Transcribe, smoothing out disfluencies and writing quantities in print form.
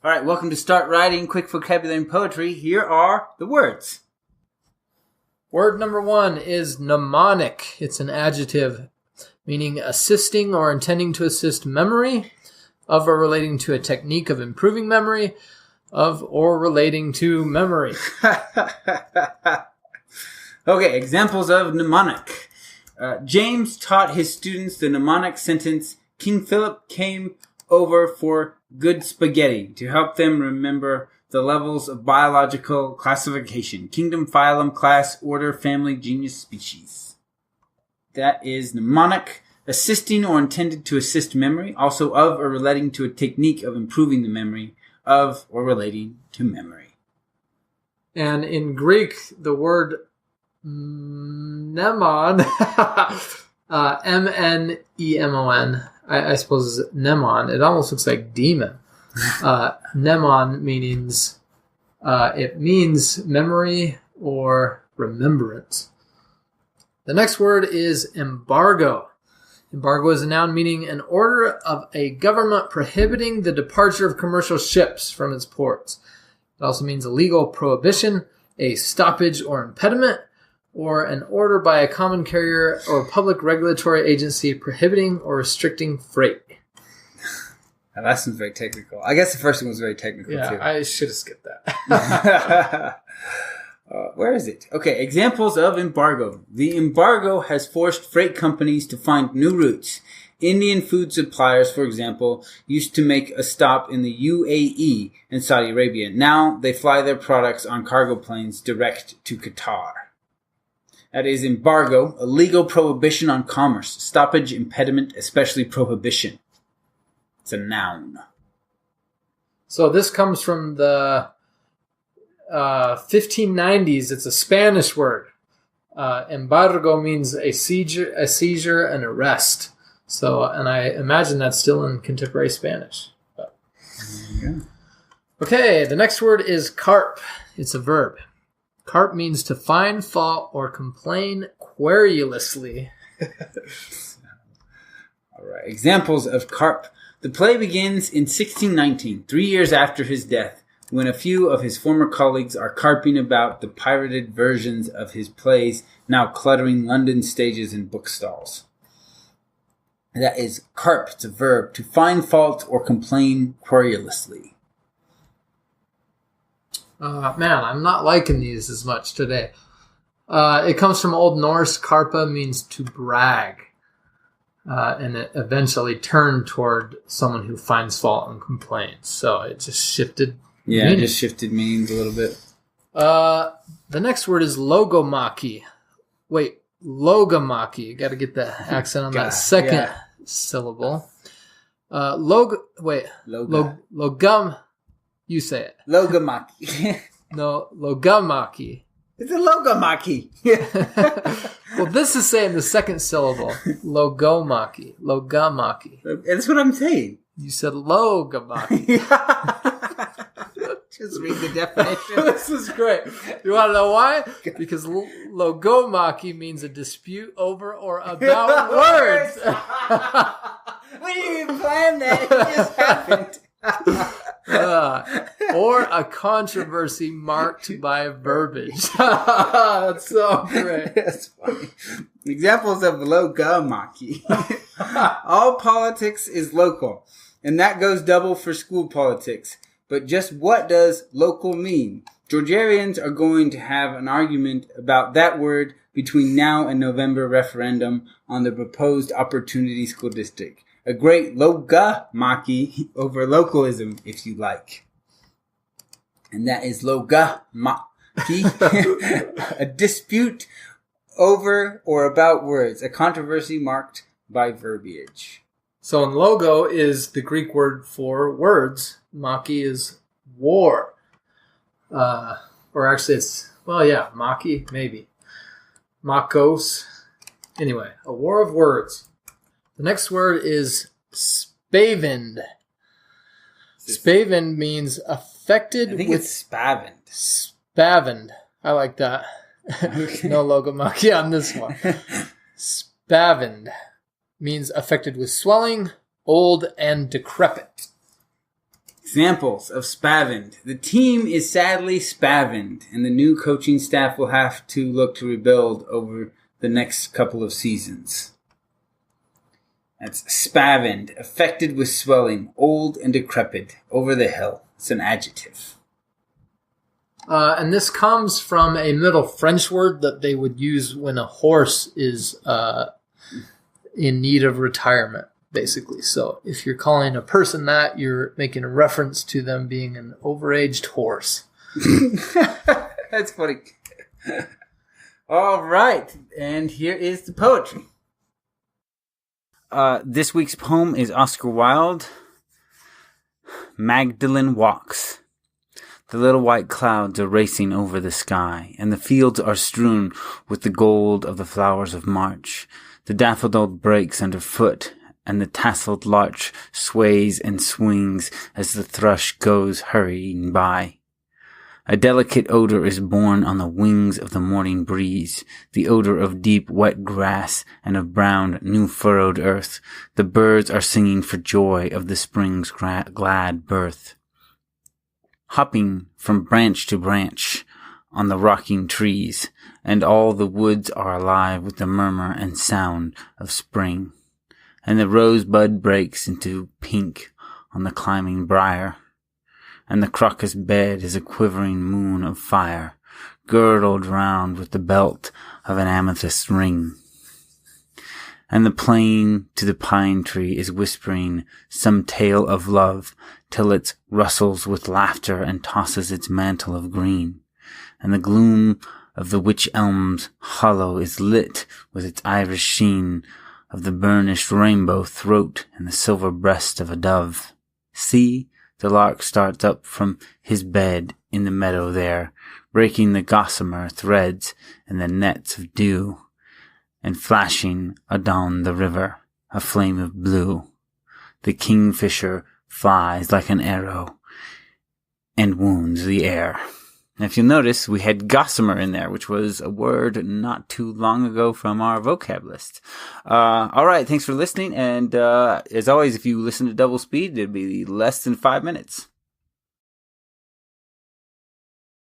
All right, welcome to Start Writing Quick Vocabulary and Poetry. Here are the words. Word number 1 is mnemonic. It's an adjective meaning assisting or intending to assist memory, of or relating to a technique of improving memory, of or relating to memory. Okay, examples of mnemonic. James taught his students the mnemonic sentence, King Philip came over for good spaghetti, to help them remember the levels of biological classification: kingdom, phylum, class, order, family, genus, species. That is mnemonic, assisting or intended to assist memory, also of or relating to a technique of improving the memory, of or relating to memory. And in Greek, the word mnemon, M-N-E-M-O-N, I suppose is mnemon. It almost looks like demon. Mnemon means it means memory or remembrance. The next word is embargo. Embargo is a noun meaning an order of a government prohibiting the departure of commercial ships from its ports. It also means a legal prohibition, a stoppage or impediment, or an order by a common carrier or public regulatory agency prohibiting or restricting freight. Now, that sounds very technical. I guess the first one was very technical, too. Yeah, I should have skipped that. Where is it? Okay, examples of embargo. The embargo has forced freight companies to find new routes. Indian food suppliers, for example, used to make a stop in the UAE and Saudi Arabia. Now they fly their products on cargo planes direct to Qatar. That is embargo, a legal prohibition on commerce. Stoppage, impediment, especially prohibition. It's a noun. So this comes from the 1590s. It's a Spanish word. Embargo means a seizure, an arrest. So, and I imagine that's still in contemporary Spanish. But. Yeah. Okay, the next word is carp. It's a verb. Carp means to find fault or complain querulously. All right. Examples of carp. The play begins in 1619, 3 years after his death, when a few of his former colleagues are carping about the pirated versions of his plays, now cluttering London stages and bookstalls. That is carp. It's a verb, to find fault or complain querulously. Man, I'm not liking these as much today. It comes from Old Norse. Carpa means to brag. And it eventually turned toward someone who finds fault and complains. So it just shifted meaning. It just shifted meanings a little bit. The next word is logomachy. Wait, logomachy. You got to get the accent on that second syllable. Logum. You say it. Logomachy. No, logomachy. It's a logomachy. Well, this is saying the second syllable. Logomachy. Logomachy. That's what I'm saying. You said logomachy. Just read the definition. This is great. You want to know why? Because logomachy means a dispute over or about words. We didn't even plan that. It just happened. Or a controversy marked by verbiage. That's so great. That's funny. Examples of logomachy. All politics is local, and that goes double for school politics. But just what does local mean? Georgians are going to have an argument about that word between now and November referendum on the proposed Opportunity School District. A great logomachy over localism, if you like. And that is logomachy, a dispute over or about words, a controversy marked by verbiage. So in logo is the Greek word for words. Maki is war. Or actually it's, maki, maybe. Makos. Anyway, a war of words. The next word is spavin. Spavin means affected. I think it's spavin. Spavin. I like that. Okay. No logomachy on this one. Spavin means affected with swelling, old, and decrepit. Examples of spavined. The team is sadly spavined, and the new coaching staff will have to look to rebuild over the next couple of seasons. That's spavined, affected with swelling, old and decrepit, over the hill. It's an adjective. And this comes from a Middle French word that they would use when a horse is in need of retirement, basically. So if you're calling a person that, you're making a reference to them being an overaged horse. That's funny. All right, and here is the poetry. This week's poem is Oscar Wilde. Magdalene Walks. The little white clouds are racing over the sky, and the fields are strewn with the gold of the flowers of March. The daffodil breaks underfoot, and the tasseled larch sways and swings as the thrush goes hurrying by. A delicate odor is borne on the wings of the morning breeze, the odor of deep wet grass and of brown new furrowed earth. The birds are singing for joy of the spring's glad birth. Hopping from branch to branch on the rocking trees, and all the woods are alive with the murmur and sound of spring. And the rosebud breaks into pink on the climbing briar, and the crocus bed is a quivering moon of fire, girdled round with the belt of an amethyst ring. And the plane to the pine tree is whispering some tale of love, till it rustles with laughter and tosses its mantle of green. And the gloom of the wych elm's hollow is lit with its iris sheen of the burnished rainbow throat and the silver breast of a dove. See, the lark starts up from his bed in the meadow there, breaking the gossamer threads and the nets of dew, and flashing adown the river a flame of blue. The kingfisher flies like an arrow and wounds the air. And if you'll notice, we had gossamer in there, which was a word not too long ago from our vocab list. All right, thanks for listening. And as always, if you listen to double speed, it'd be less than 5 minutes.